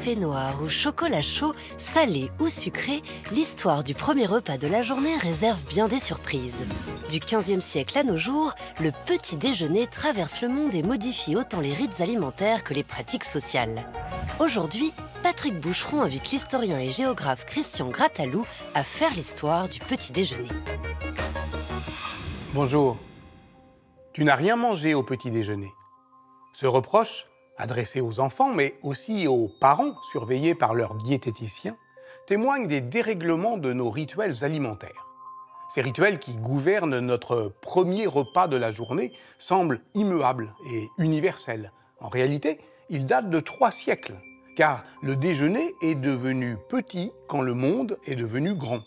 café noir ou chocolat chaud, salé ou sucré, l'histoire du premier repas de la journée réserve bien des surprises. Du XVe siècle à nos jours, le petit déjeuner traverse le monde et modifie autant les rites alimentaires que les pratiques sociales. Aujourd'hui, Patrick Boucheron invite l'historien et géographe Christian Grattalou à faire l'histoire du petit déjeuner. Bonjour. Tu n'as rien mangé au petit déjeuner. Ce reproche, adressé aux enfants, mais aussi aux parents surveillés par leurs diététiciens, témoigne des dérèglements de nos rituels alimentaires. Ces rituels qui gouvernent notre premier repas de la journée semblent immuables et universels. En réalité, ils datent de 3 siècles, car le déjeuner est devenu petit quand le monde est devenu grand.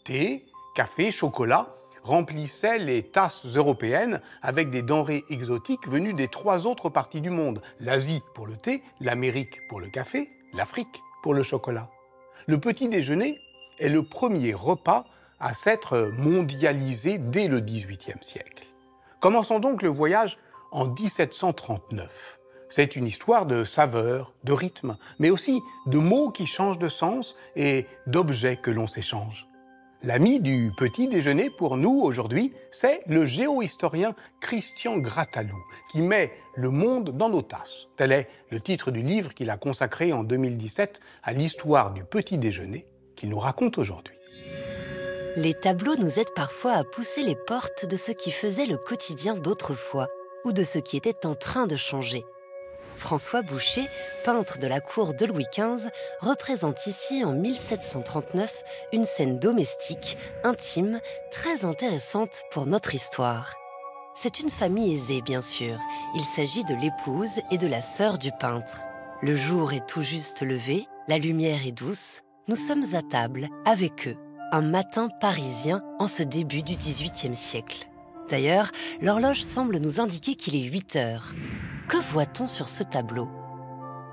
Thé, café, chocolat remplissaient les tasses européennes avec des denrées exotiques venues des 3 autres parties du monde, l'Asie pour le thé, l'Amérique pour le café, l'Afrique pour le chocolat. Le petit déjeuner est le premier repas à s'être mondialisé dès le XVIIIe siècle. Commençons donc le voyage en 1739. C'est une histoire de saveurs, de rythme, mais aussi de mots qui changent de sens et d'objets que l'on s'échange. L'ami du petit déjeuner pour nous aujourd'hui, c'est le géohistorien Christian Grattalou, qui met le monde dans nos tasses. Tel est le titre du livre qu'il a consacré en 2017 à l'histoire du petit déjeuner qu'il nous raconte aujourd'hui. Les tableaux nous aident parfois à pousser les portes de ce qui faisait le quotidien d'autrefois ou de ce qui était en train de changer. François Boucher, peintre de la cour de Louis XV, représente ici en 1739 une scène domestique, intime, très intéressante pour notre histoire. C'est une famille aisée, bien sûr. Il s'agit de l'épouse et de la sœur du peintre. Le jour est tout juste levé, la lumière est douce. Nous sommes à table avec eux, un matin parisien en ce début du XVIIIe siècle. D'ailleurs, l'horloge semble nous indiquer qu'il est 8 heures. Que voit-on sur ce tableau?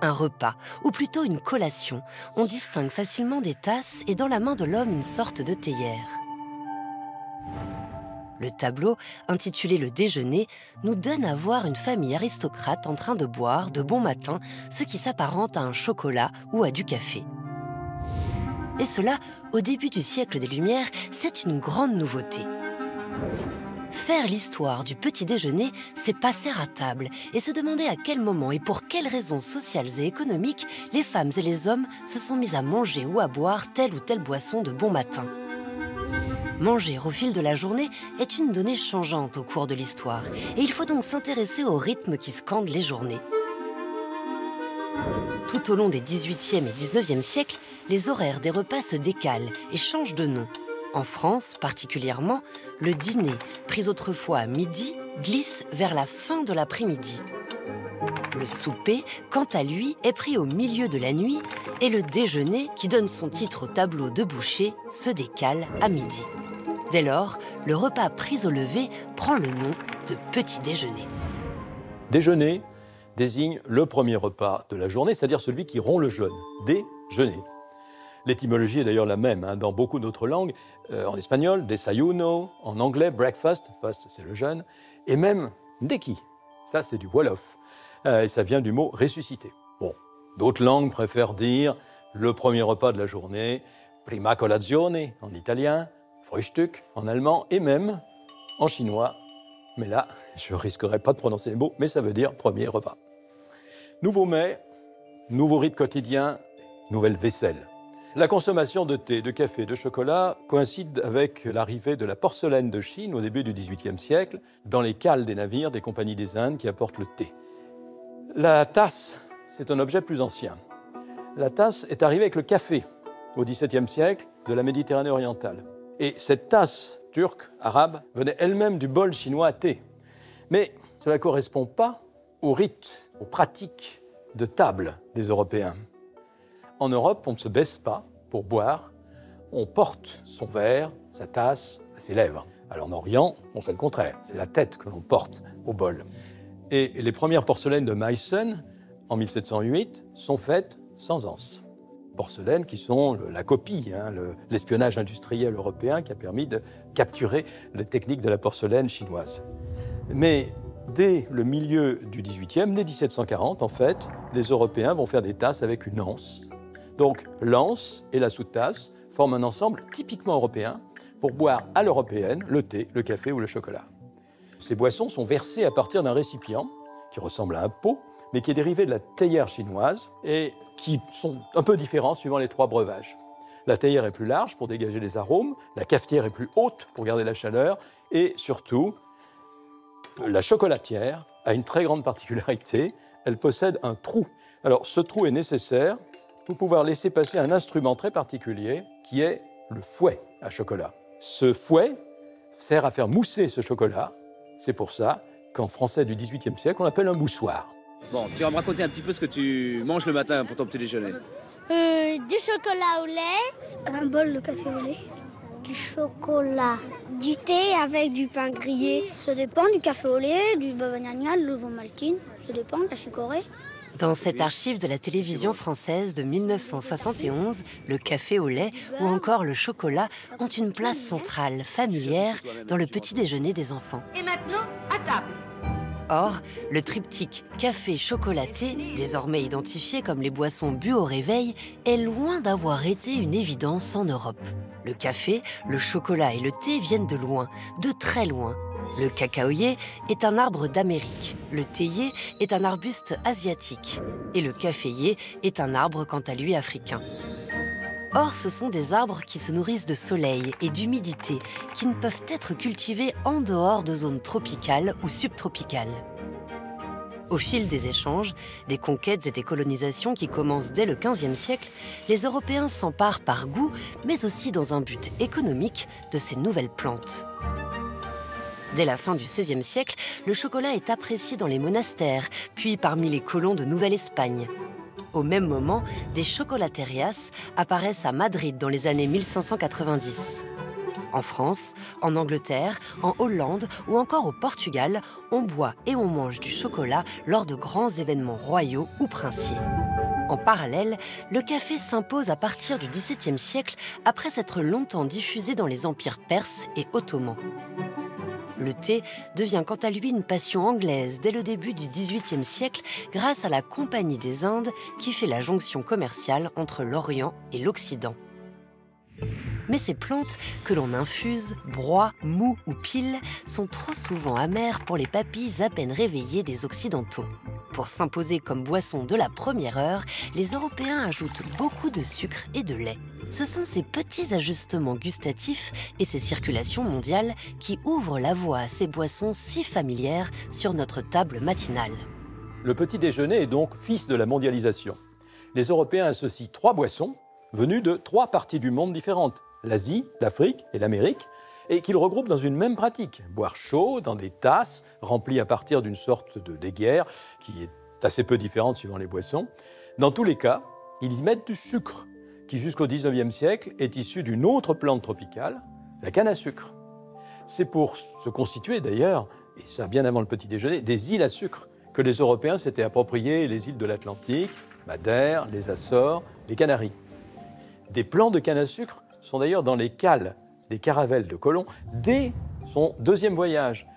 Un repas, ou plutôt une collation. On distingue facilement des tasses et dans la main de l'homme une sorte de théière. Le tableau, intitulé Le déjeuner, nous donne à voir une famille aristocrate en train de boire de bon matin ce qui s'apparente à un chocolat ou à du café. Et cela, au début du siècle des Lumières, c'est une grande nouveauté. Faire l'histoire du petit déjeuner, c'est passer à table et se demander à quel moment et pour quelles raisons sociales et économiques les femmes et les hommes se sont mis à manger ou à boire telle ou telle boisson de bon matin. Manger au fil de la journée est une donnée changeante au cours de l'histoire et il faut donc s'intéresser au rythme qui scande les journées. Tout au long des XVIIIe et XIXe siècles, les horaires des repas se décalent et changent de nom. En France, particulièrement, le dîner, pris autrefois à midi, glisse vers la fin de l'après-midi. Le souper, quant à lui, est pris au milieu de la nuit et le déjeuner, qui donne son titre au tableau de Boucher, se décale à midi. Dès lors, le repas pris au lever prend le nom de petit déjeuner. Déjeuner désigne le premier repas de la journée, c'est-à-dire celui qui rompt le jeûne. Déjeuner. L'étymologie est d'ailleurs la même dans beaucoup d'autres langues. En espagnol, desayuno, en anglais, breakfast, fast c'est le jeûne, et même ndeki, ça c'est du wolof, et ça vient du mot ressusciter. Bon, d'autres langues préfèrent dire le premier repas de la journée, prima colazione en italien, Frühstück en allemand, et même en chinois. Mais là, je ne risquerai pas de prononcer les mots, mais ça veut dire premier repas. Nouveau mets, nouveau rite quotidien, nouvelle vaisselle. La consommation de thé, de café, de chocolat coïncide avec l'arrivée de la porcelaine de Chine au début du XVIIIe siècle dans les cales des navires des compagnies des Indes qui apportent le thé. La tasse, c'est un objet plus ancien. La tasse est arrivée avec le café au XVIIe siècle de la Méditerranée orientale. Et cette tasse turque, arabe, venait elle-même du bol chinois à thé. Mais cela ne correspond pas aux rites, aux pratiques de table des Européens. En Europe, on ne se baisse pas pour boire, on porte son verre, sa tasse, à ses lèvres. Alors en Orient, on fait le contraire, c'est la tête que l'on porte au bol. Et les premières porcelaines de Meissen, en 1708, sont faites sans anse. Porcelaines qui sont la copie, l'espionnage industriel européen qui a permis de capturer les techniques de la porcelaine chinoise. Mais Dès le milieu du XVIIIe, dès 1740, en fait, les Européens vont faire des tasses avec une anse. Donc, l'anse et la sous-tasse forment un ensemble typiquement européen pour boire à l'européenne le thé, le café ou le chocolat. Ces boissons sont versées à partir d'un récipient qui ressemble à un pot, mais qui est dérivé de la théière chinoise et qui sont un peu différents suivant les 3 breuvages. La théière est plus large pour dégager les arômes, la cafetière est plus haute pour garder la chaleur et surtout, la chocolatière a une très grande particularité, elle possède un trou. Alors ce trou est nécessaire pour pouvoir laisser passer un instrument très particulier qui est le fouet à chocolat. Ce fouet sert à faire mousser ce chocolat, c'est pour ça qu'en français du XVIIIe siècle, on l'appelle un moussoir. Bon, tu vas me raconter un petit peu ce que tu manges le matin pour ton petit déjeuner. Du chocolat au lait. Un bol de café au lait. Du chocolat. Du thé avec du pain grillé. Ça dépend du café au lait, du bava gnagna, de l'ovomaltine. Ça dépend de la chicorée. Dans cette archive de la télévision française de 1971, le café au lait ou encore le chocolat ont une place centrale, familière, dans le petit déjeuner des enfants. Et maintenant, à table. Or, le triptyque café-chocolat-thé, désormais identifié comme les boissons bues au réveil, est loin d'avoir été une évidence en Europe. Le café, le chocolat et le thé viennent de loin, de très loin. Le cacaoyer est un arbre d'Amérique, le théier est un arbuste asiatique et le caféier est un arbre quant à lui africain. Or, ce sont des arbres qui se nourrissent de soleil et d'humidité, qui ne peuvent être cultivés en dehors de zones tropicales ou subtropicales. Au fil des échanges, des conquêtes et des colonisations qui commencent dès le XVe siècle, les Européens s'emparent par goût, mais aussi dans un but économique, de ces nouvelles plantes. Dès la fin du XVIe siècle, le chocolat est apprécié dans les monastères, puis parmi les colons de Nouvelle-Espagne. Au même moment, des chocolaterias apparaissent à Madrid dans les années 1590. En France, en Angleterre, en Hollande ou encore au Portugal, on boit et on mange du chocolat lors de grands événements royaux ou princiers. En parallèle, le café s'impose à partir du XVIIe siècle après s'être longtemps diffusé dans les empires perses et ottomans. Le thé devient quant à lui une passion anglaise dès le début du XVIIIe siècle grâce à la Compagnie des Indes qui fait la jonction commerciale entre l'Orient et l'Occident. Mais ces plantes que l'on infuse, broie, moud ou pile sont trop souvent amères pour les papilles à peine réveillées des Occidentaux. Pour s'imposer comme boisson de la première heure, les Européens ajoutent beaucoup de sucre et de lait. Ce sont ces petits ajustements gustatifs et ces circulations mondiales qui ouvrent la voie à ces boissons si familières sur notre table matinale. Le petit déjeuner est donc fils de la mondialisation. Les Européens associent 3 boissons venues de 3 parties du monde différentes, l'Asie, l'Afrique et l'Amérique, et qu'ils regroupent dans une même pratique, boire chaud dans des tasses remplies à partir d'une sorte de déguerre qui est assez peu différente suivant les boissons. Dans tous les cas, ils y mettent du sucre, qui jusqu'au XIXe siècle est issu d'une autre plante tropicale, la canne à sucre. C'est pour se constituer d'ailleurs, et ça bien avant le petit déjeuner, des îles à sucre que les Européens s'étaient appropriées les îles de l'Atlantique, Madère, les Açores, les Canaries. Des plants de canne à sucre sont d'ailleurs dans les cales des caravelles de Colomb dès son 2e voyage,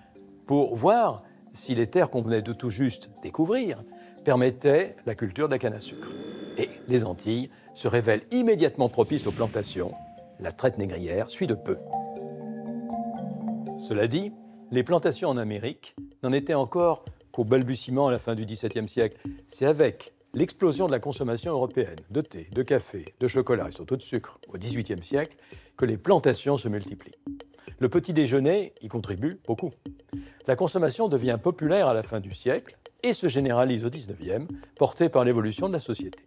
pour voir si les terres qu'on venait de tout juste découvrir permettaient la culture de la canne à sucre. Et les Antilles se révèlent immédiatement propices aux plantations. La traite négrière suit de peu. Cela dit, les plantations en Amérique n'en étaient encore qu'au balbutiement à la fin du XVIIe siècle. C'est avec l'explosion de la consommation européenne de thé, de café, de chocolat et surtout de sucre au XVIIIe siècle que les plantations se multiplient. Le petit déjeuner y contribue beaucoup. La consommation devient populaire à la fin du siècle et se généralise au XIXe, portée par l'évolution de la société.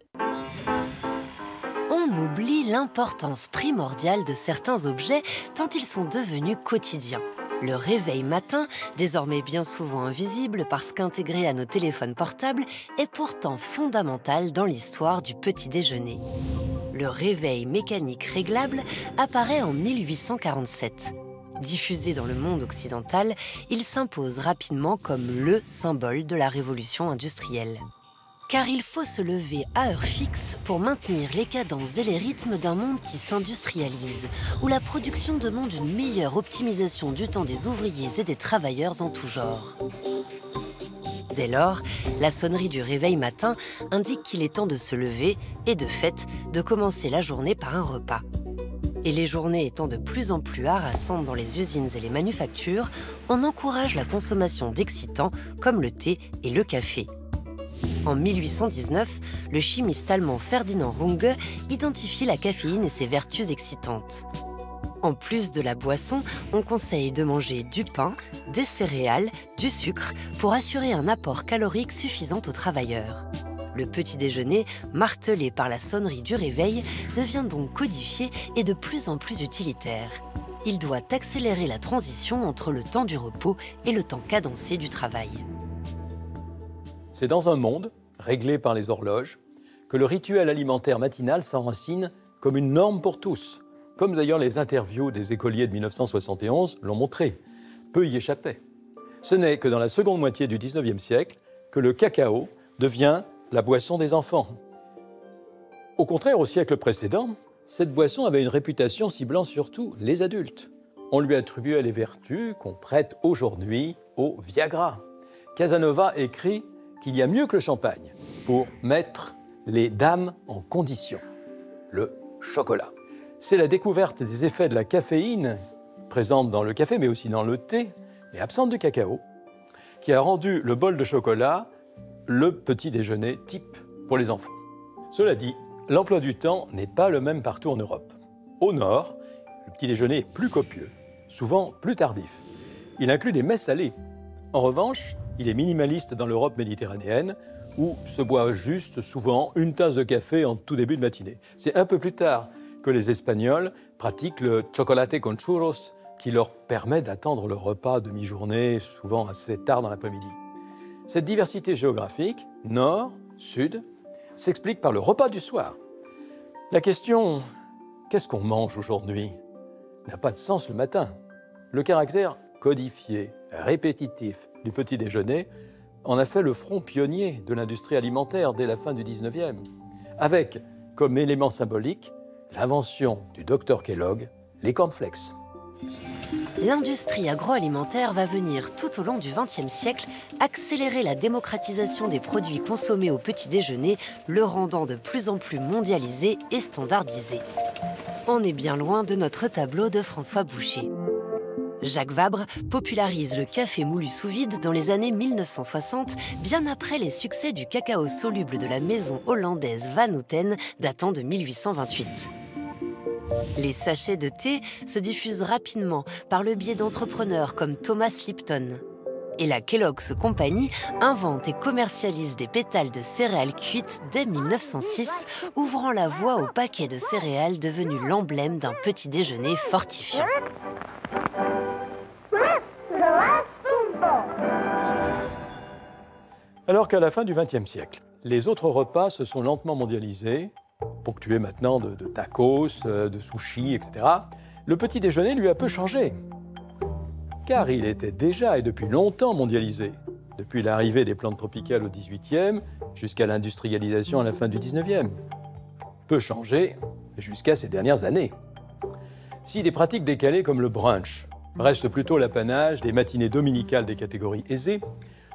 On oublie l'importance primordiale de certains objets tant ils sont devenus quotidiens. Le réveil matin, désormais bien souvent invisible parce qu'intégré à nos téléphones portables, est pourtant fondamental dans l'histoire du petit déjeuner. Le réveil mécanique réglable apparaît en 1847. Diffusé dans le monde occidental, il s'impose rapidement comme le symbole de la révolution industrielle. Car il faut se lever à heure fixe pour maintenir les cadences et les rythmes d'un monde qui s'industrialise, où la production demande une meilleure optimisation du temps des ouvriers et des travailleurs en tout genre. Dès lors, la sonnerie du réveil matin indique qu'il est temps de se lever et de fait, de commencer la journée par un repas. Et les journées étant de plus en plus harassantes dans les usines et les manufactures, on encourage la consommation d'excitants comme le thé et le café. En 1819, le chimiste allemand Ferdinand Runge identifie la caféine et ses vertus excitantes. En plus de la boisson, on conseille de manger du pain, des céréales, du sucre pour assurer un apport calorique suffisant aux travailleurs. Le petit déjeuner, martelé par la sonnerie du réveil, devient donc codifié et de plus en plus utilitaire. Il doit accélérer la transition entre le temps du repos et le temps cadencé du travail. C'est dans un monde, réglé par les horloges, que le rituel alimentaire matinal s'enracine comme une norme pour tous, comme d'ailleurs les interviews des écoliers de 1971 l'ont montré. Peu y échappaient. Ce n'est que dans la seconde moitié du XIXe siècle que le cacao devient la boisson des enfants. Au contraire, au siècle précédent, cette boisson avait une réputation ciblant surtout les adultes. On lui attribuait les vertus qu'on prête aujourd'hui au Viagra. Casanova écrit qu'il y a mieux que le champagne pour mettre les dames en condition, le chocolat. C'est la découverte des effets de la caféine, présente dans le café mais aussi dans le thé, mais absente du cacao, qui a rendu le bol de chocolat le petit déjeuner type pour les enfants. Cela dit, l'emploi du temps n'est pas le même partout en Europe. Au nord, le petit déjeuner est plus copieux, souvent plus tardif. Il inclut des mets salés. En revanche, il est minimaliste dans l'Europe méditerranéenne, où se boit juste souvent une tasse de café en tout début de matinée. C'est un peu plus tard que les Espagnols pratiquent le chocolate con churros, qui leur permet d'attendre le repas de mi-journée, souvent assez tard dans l'après-midi. Cette diversité géographique, nord, sud, s'explique par le repas du soir. La question « qu'est-ce qu'on mange aujourd'hui ?» n'a pas de sens le matin. Le caractère codifié, répétitif du petit déjeuner en a fait le front pionnier de l'industrie alimentaire dès la fin du XIXe, avec comme élément symbolique l'invention du Dr Kellogg, les cornflakes. L'industrie agroalimentaire va venir tout au long du XXe siècle accélérer la démocratisation des produits consommés au petit déjeuner, le rendant de plus en plus mondialisé et standardisé. On est bien loin de notre tableau de François Boucher. Jacques Vabre popularise le café moulu sous vide dans les années 1960, bien après les succès du cacao soluble de la maison hollandaise Van Houten datant de 1828. Les sachets de thé se diffusent rapidement par le biais d'entrepreneurs comme Thomas Lipton. Et la Kellogg's Company invente et commercialise des pétales de céréales cuites dès 1906, ouvrant la voie au paquet de céréales devenu l'emblème d'un petit déjeuner fortifiant. Alors qu'à la fin du XXe siècle, les autres repas se sont lentement mondialisés, ponctués maintenant de tacos, de sushis, etc., le petit déjeuner lui a peu changé. Car il était déjà et depuis longtemps mondialisé, depuis l'arrivée des plantes tropicales au XVIIIe jusqu'à l'industrialisation à la fin du XIXe. Peu changé jusqu'à ces dernières années. Si des pratiques décalées comme le brunch restent plutôt l'apanage des matinées dominicales des catégories aisées,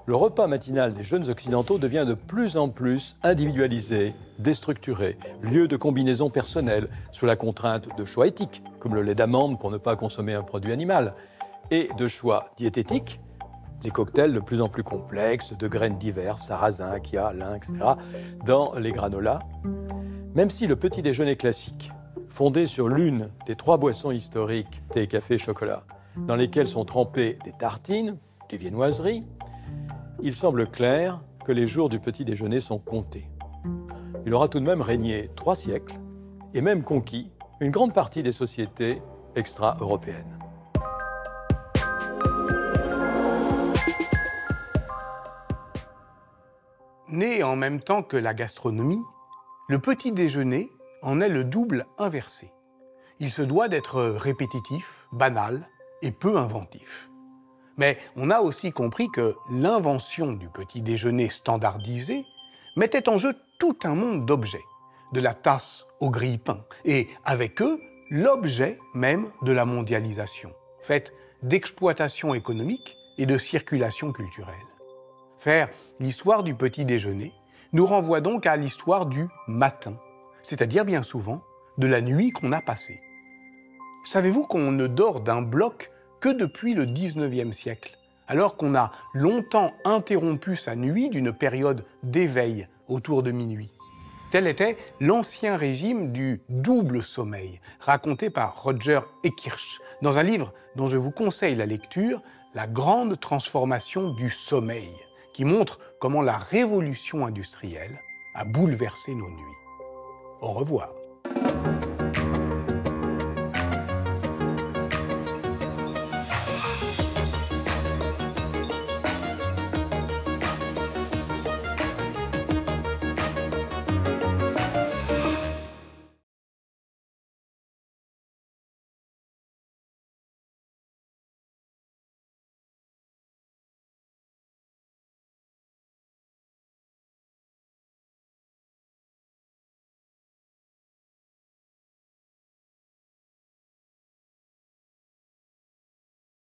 le repas matinal des jeunes occidentaux devient de plus en plus individualisé, déstructuré, lieu de combinaisons personnelles, sous la contrainte de choix éthiques, comme le lait d'amande pour ne pas consommer un produit animal, et de choix diététiques, des cocktails de plus en plus complexes, de graines diverses, sarrasin, chia, lin, etc., dans les granolas. Même si le petit déjeuner classique, fondé sur l'une des 3 boissons historiques, thé, café, chocolat, dans lesquelles sont trempées des tartines, des viennoiseries, il semble clair que les jours du petit déjeuner sont comptés. Il aura tout de même régné 3 siècles et même conquis une grande partie des sociétés extra-européennes. Né en même temps que la gastronomie, le petit déjeuner en est le double inversé. Il se doit d'être répétitif, banal et peu inventif. Mais on a aussi compris que l'invention du petit déjeuner standardisé mettait en jeu tout un monde d'objets, de la tasse au grille-pain, et avec eux, l'objet même de la mondialisation, faite d'exploitation économique et de circulation culturelle. Faire l'histoire du petit déjeuner nous renvoie donc à l'histoire du matin, c'est-à-dire bien souvent de la nuit qu'on a passée. Savez-vous qu'on ne dort d'un bloc que depuis le 19e siècle, alors qu'on a longtemps interrompu sa nuit d'une période d'éveil autour de minuit? Tel était l'ancien régime du double sommeil, raconté par Roger Ekirch, dans un livre dont je vous conseille la lecture, La grande transformation du sommeil, qui montre comment la révolution industrielle a bouleversé nos nuits. Au revoir.